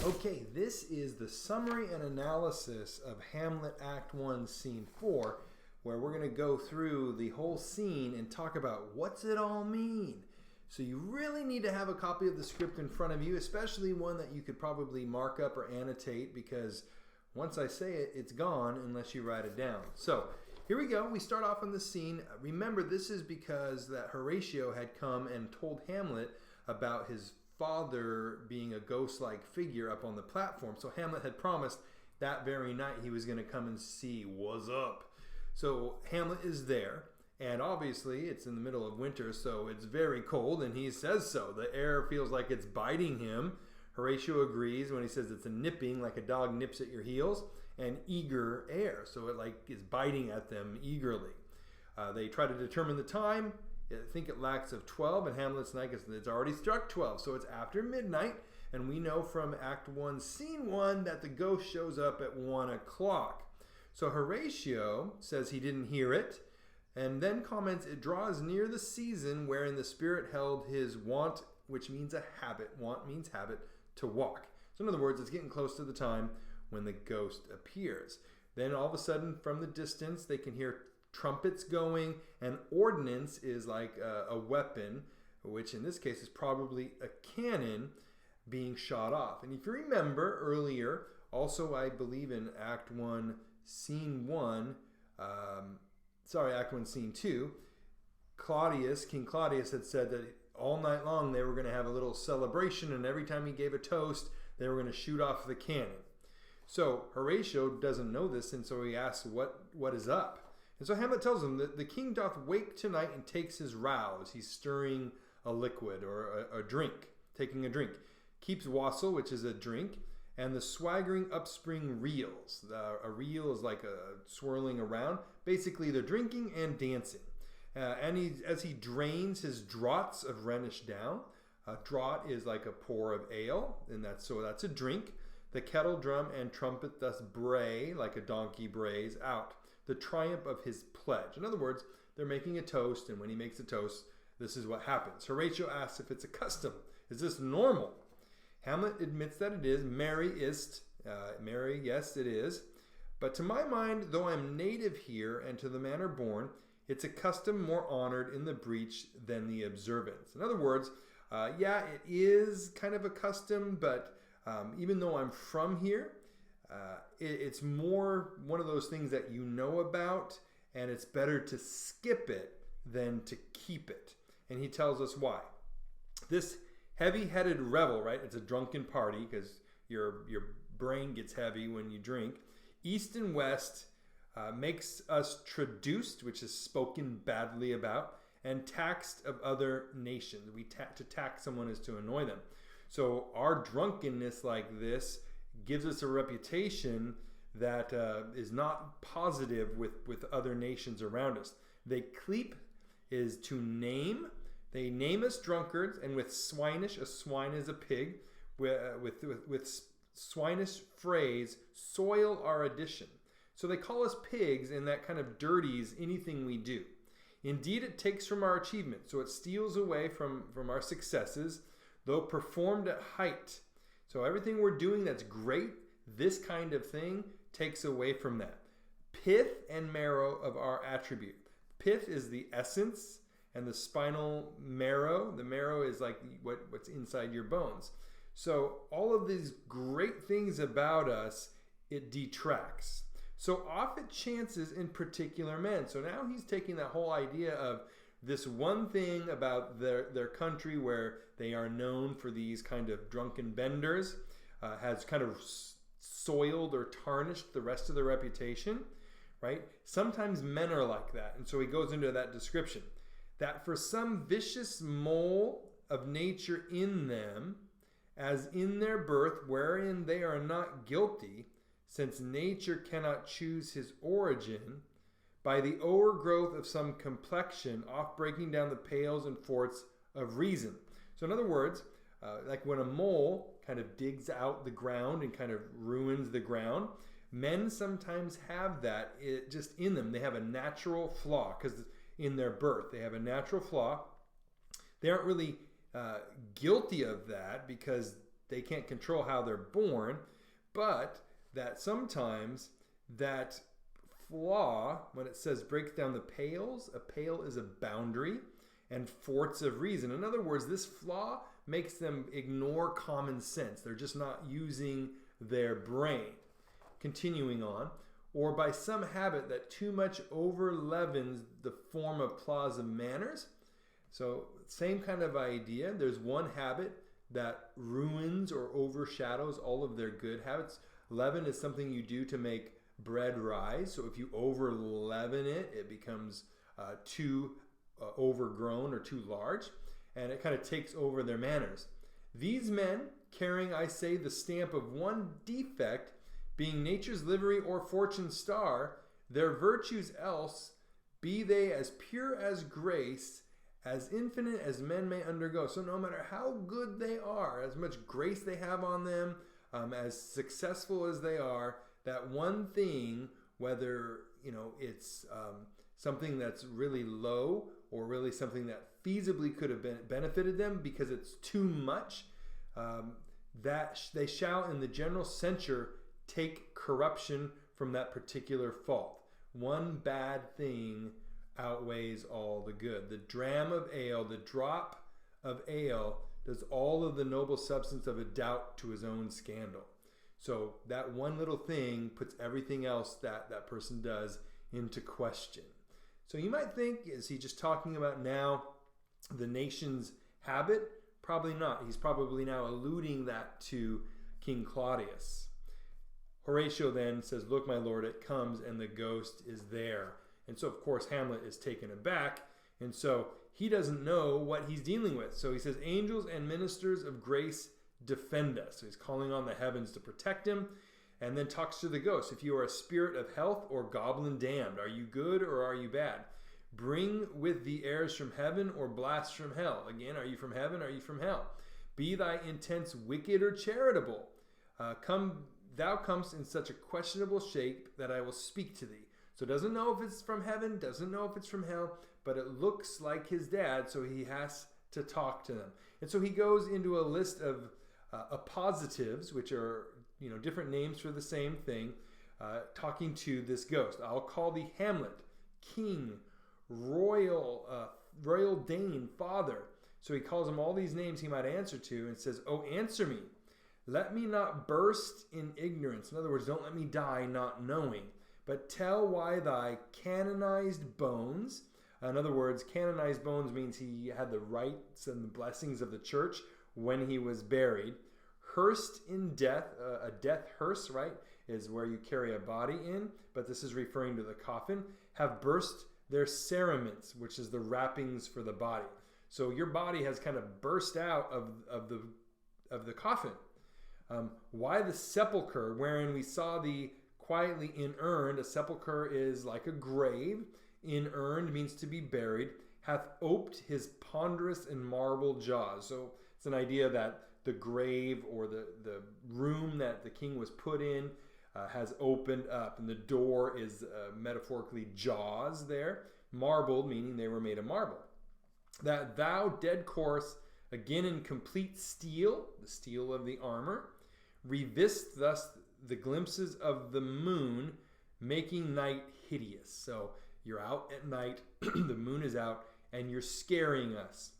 Okay, this is the summary and analysis of Hamlet Act 1, Scene 4, where we're going to go through the whole scene and talk about what's it all mean. So you really need to have a copy of the script in front of you, especially one that you could probably mark up or annotate, because once I say it, it's gone unless you write it down. So here we go. We start off on the scene. Remember, this is because that Horatio had come and told Hamlet about his father being a ghost-like figure up on the platform. So Hamlet had promised that very night he was going to come and see what's up. So Hamlet is there, and obviously it's in the middle of winter, so it's very cold, and he says so. The air feels like it's biting him. Horatio agrees when he says it's a nipping, like a dog nips at your heels, and eager air, so it like is biting at them eagerly. They try to determine the time. I think it lacks of 12, and Hamlet's like, it's already struck 12, so it's after midnight, and we know from Act 1, Scene 1, that the ghost shows up at 1 o'clock. So Horatio says he didn't hear it, and then comments, it draws near the season wherein the spirit held his wont, which means a habit. Want means habit, to walk. So in other words, it's getting close to the time when the ghost appears. Then all of a sudden, from the distance, they can hear trumpets going, and ordnance is like a weapon, which in this case is probably a cannon being shot off. And if you remember earlier, also I believe in Act 1, Scene 1, Act 1, Scene 2, King Claudius had said that all night long they were going to have a little celebration, and every time he gave a toast, they were going to shoot off the cannon. So Horatio doesn't know this, and so he asks, what is up? And so Hamlet tells him that the king doth wake tonight and takes his rouse. He's stirring a liquid or a drink, taking a drink. Keeps wassail, which is a drink, and the swaggering upspring reels. A reel is like a swirling around. Basically, they're drinking and dancing. As he drains his draughts of Rhenish down, a draught is like a pour of ale, and that's a drink. The kettle drum and trumpet thus bray, like a donkey brays out, the triumph of his pledge. In other words, they're making a toast, and when he makes a toast, this is what happens. Horatio asks if it's a custom. Is this normal? Hamlet admits that it is. Merry is't. Merry, yes, it is. But to my mind, though I'm native here and to the manner born, it's a custom more honored in the breach than the observance. In other words, it is kind of a custom, but even though I'm from here, it's more one of those things that you know about, and it's better to skip it than to keep it. And he tells us why. This heavy-headed revel, right? It's a drunken party because your brain gets heavy when you drink. East and West makes us traduced, which is spoken badly about, and taxed of other nations. To tax someone is to annoy them. So our drunkenness like this gives us a reputation that is not positive with other nations around us. They cleep is to name. They name us drunkards, and with swinish, a swine is a pig, with swinish phrase, soil our addition. So they call us pigs, and that kind of dirties anything we do. Indeed, it takes from our achievement, so it steals away from our successes, though performed at height. So everything we're doing that's great, this kind of thing takes away from that. Pith and marrow of our attribute. Pith is the essence, and the spinal marrow. The marrow is like what's inside your bones. So all of these great things about us, it detracts. So off it chances in particular men. So now he's taking that whole idea of this one thing about their country where they are known for these kind of drunken benders, has kind of soiled or tarnished the rest of their reputation, right? Sometimes men are like that. And so he goes into that description. That for some vicious mole of nature in them, as in their birth, wherein they are not guilty, since nature cannot choose his origin, by the overgrowth of some complexion, off breaking down the pales and forts of reason. So in other words, like when a mole kind of digs out the ground and kind of ruins the ground, men sometimes have that just in them. They have a natural flaw because in their birth, they have a natural flaw. They aren't really guilty of that because they can't control how they're born, but that sometimes that flaw, when it says breaks down the pales, a pale is a boundary, and forts of reason. In other words, this flaw makes them ignore common sense. They're just not using their brain. Continuing on, or by some habit that too much over-leavens the form of applause of manners. So same kind of idea. There's one habit that ruins or overshadows all of their good habits. Leaven is something you do to make bread rise. So if you over-leaven it, it becomes too overgrown or too large, and it kind of takes over their manners. These men, carrying, I say, the stamp of one defect, being nature's livery or fortune's star, their virtues else, be they as pure as grace, as infinite as men may undergo. So no matter how good they are, as much grace they have on them, as successful as they are, that one thing, whether it's something that's really low or really something that feasibly could have benefited them because it's too much, that they shall in the general censure take corruption from that particular fault. One bad thing outweighs all the good. The dram of ale, the drop of ale, does all of the noble substance of a doubt to his own scandal. So that one little thing puts everything else that person does into question. So you might think, is he just talking about now the nation's habit? Probably not. He's probably now alluding that to King Claudius. Horatio then says, look, my lord, it comes, and the ghost is there. And so, of course, Hamlet is taken aback, and so he doesn't know what he's dealing with. So he says, angels and ministers of grace defend us. So he's calling on the heavens to protect him, and then talks to the ghost. If you are a spirit of health or goblin damned, are you good or are you bad? Bring with the airs from heaven or blast from hell. Again, are you from heaven? Are you from hell? Be thy intents wicked or charitable? Thou comest in such a questionable shape that I will speak to thee. So doesn't know if it's from heaven, doesn't know if it's from hell, but it looks like his dad, so he has to talk to them. And so he goes into a list of appositives, which are different names for the same thing, talking to this ghost. I'll call thee Hamlet, king, royal Dane, father. So he calls him all these names he might answer to and says, oh, answer me. Let me not burst in ignorance. In other words, don't let me die not knowing, but tell why thy canonized bones. In other words, canonized bones means he had the rights and the blessings of the church when he was buried. Hearsed in death, a death hearse, right, is where you carry a body in, but this is referring to the coffin, have burst their cerements, which is the wrappings for the body. So your body has kind of burst out of the coffin. Why the sepulchre, wherein we saw thee quietly inurned? A sepulchre is like a grave. Inurned means to be buried. Hath oped his ponderous and marble jaws. So it's an idea that the grave or the room that the king was put in has opened up, and the door is metaphorically jaws there. Marbled, meaning they were made of marble. That thou, dead corse, again in complete steel, the steel of the armor, revist thus the glimpses of the moon, making night hideous. So you're out at night, the moon is out, and you're scaring us.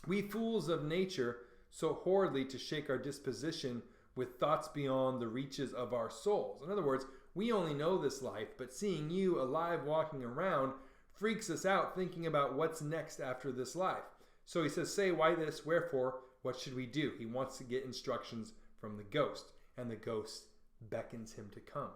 We fools of nature, so horridly to shake our disposition with thoughts beyond the reaches of our souls. In other words, we only know this life, but seeing you alive walking around freaks us out, thinking about what's next after this life. So he says, say, why this? Wherefore? What should we do? He wants to get instructions from the ghost, and the ghost beckons him to come.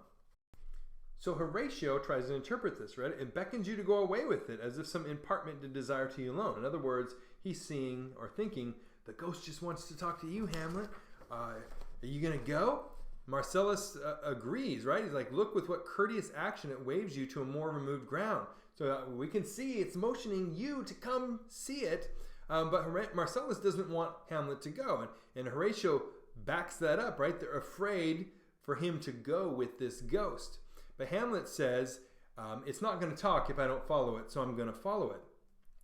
So Horatio tries to interpret this, right? It beckons you to go away with it, as if some impartment did desire to you alone. In other words, he's seeing or thinking, the ghost just wants to talk to you, Hamlet. Are you going to go? Marcellus agrees, right? He's like, look with what courteous action it waves you to a more removed ground. So we can see it's motioning you to come see it. But Marcellus doesn't want Hamlet to go. And Horatio backs that up, right? They're afraid for him to go with this ghost. But Hamlet says, it's not going to talk if I don't follow it, so I'm going to follow it.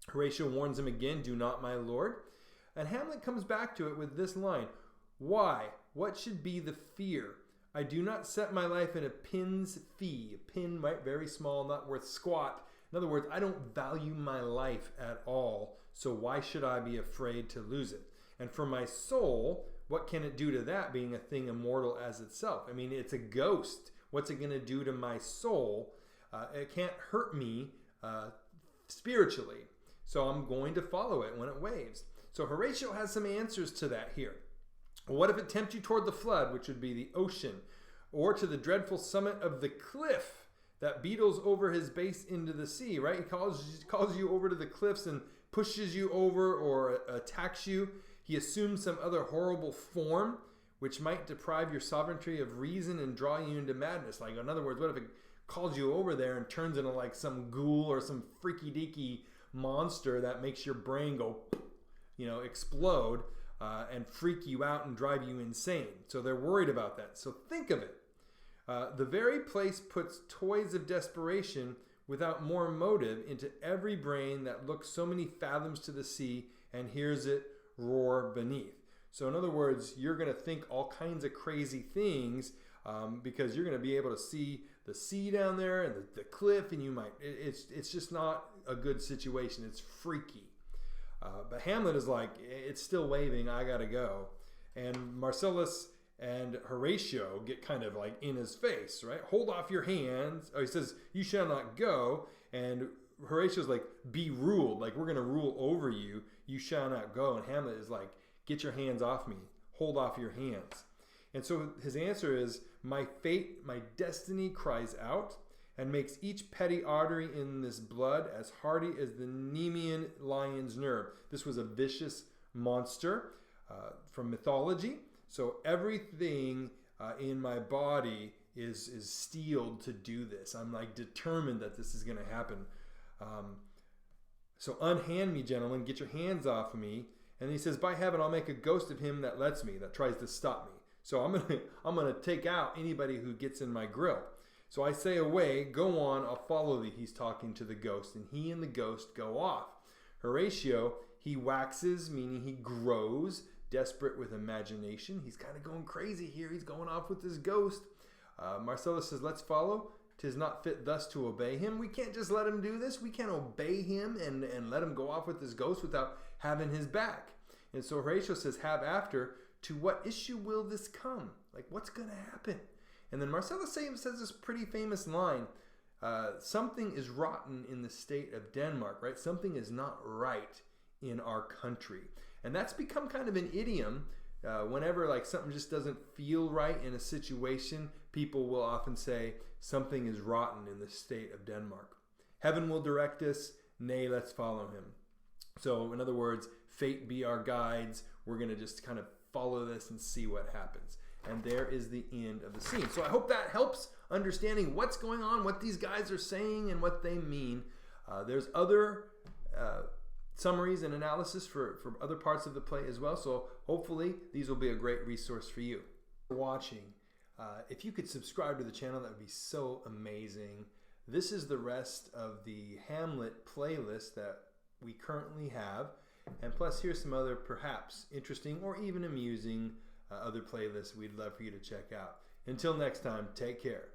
Horatio warns him again, do not, my lord. And Hamlet comes back to it with this line, Why? What should be the fear? I do not set my life in a pin's fee. A pin, right? Very small, not worth squat. In other words, I don't value my life at all, so why should I be afraid to lose it? And for my soul, what can it do to that, being a thing immortal as itself? I mean, it's a ghost. What's it going to do to my soul? It can't hurt me spiritually, so I'm going to follow it when it waves. So Horatio has some answers to that here. What if it tempt you toward the flood, which would be the ocean, or to the dreadful summit of the cliff that beetles over his base into the sea, right? He calls you over to the cliffs and pushes you over or attacks you. He assumes some other horrible form, which might deprive your sovereignty of reason and draw you into madness. Like, in other words, what if it calls you over there and turns into like some ghoul or some freaky deaky monster that makes your brain go, explode and freak you out and drive you insane. So they're worried about that. So think of it. The very place puts toys of desperation without more motive into every brain that looks so many fathoms to the sea and hears it roar beneath. So in other words, you're going to think all kinds of crazy things because you're going to be able to see the sea down there and the cliff, and it's just not a good situation. It's freaky. But Hamlet is like, it's still waving, I gotta go. And Marcellus and Horatio get kind of like in his face, right? Hold off your hands. Oh, he says, you shall not go. And Horatio's like, be ruled. Like, we're gonna rule over you. You shall not go. And Hamlet is like, get your hands off me. Hold off your hands. And so his answer is, my fate, my destiny cries out and makes each petty artery in this blood as hardy as the Nemean lion's nerve. This was a vicious monster from mythology. So everything in my body is steeled to do this. I'm like determined that this is going to happen. So unhand me, gentlemen, get your hands off of me. And he says, by heaven, I'll make a ghost of him that lets me, that tries to stop me. So I'm gonna take out anybody who gets in my grill. So I say away, go on, I'll follow thee. He's talking to the ghost, and he and the ghost go off. Horatio, he waxes, meaning he grows, desperate with imagination. He's kind of going crazy here. He's going off with this ghost. Marcellus says, let's follow. 'Tis not fit thus to obey him. We can't just let him do this. We can't obey him and let him go off with this ghost without having his back. And so Horatio says, have after, to what issue will this come? Like, what's going to happen? And then Marcellus says this pretty famous line, something is rotten in the state of Denmark, right? Something is not right in our country. And that's become kind of an idiom. Whenever like something just doesn't feel right in a situation, people will often say, something is rotten in the state of Denmark. Heaven will direct us, nay, let's follow him. So in other words, fate be our guides. We're going to just kind of follow this and see what happens. And there is the end of the scene. So I hope that helps understanding what's going on, what these guys are saying, and what they mean. There's other summaries and analysis for other parts of the play as well. So hopefully these will be a great resource for you. For watching. If you could subscribe to the channel, that would be so amazing. This is the rest of the Hamlet playlist that we currently have. And plus, here's some other perhaps interesting or even amusing other playlists we'd love for you to check out. Until next time, take care.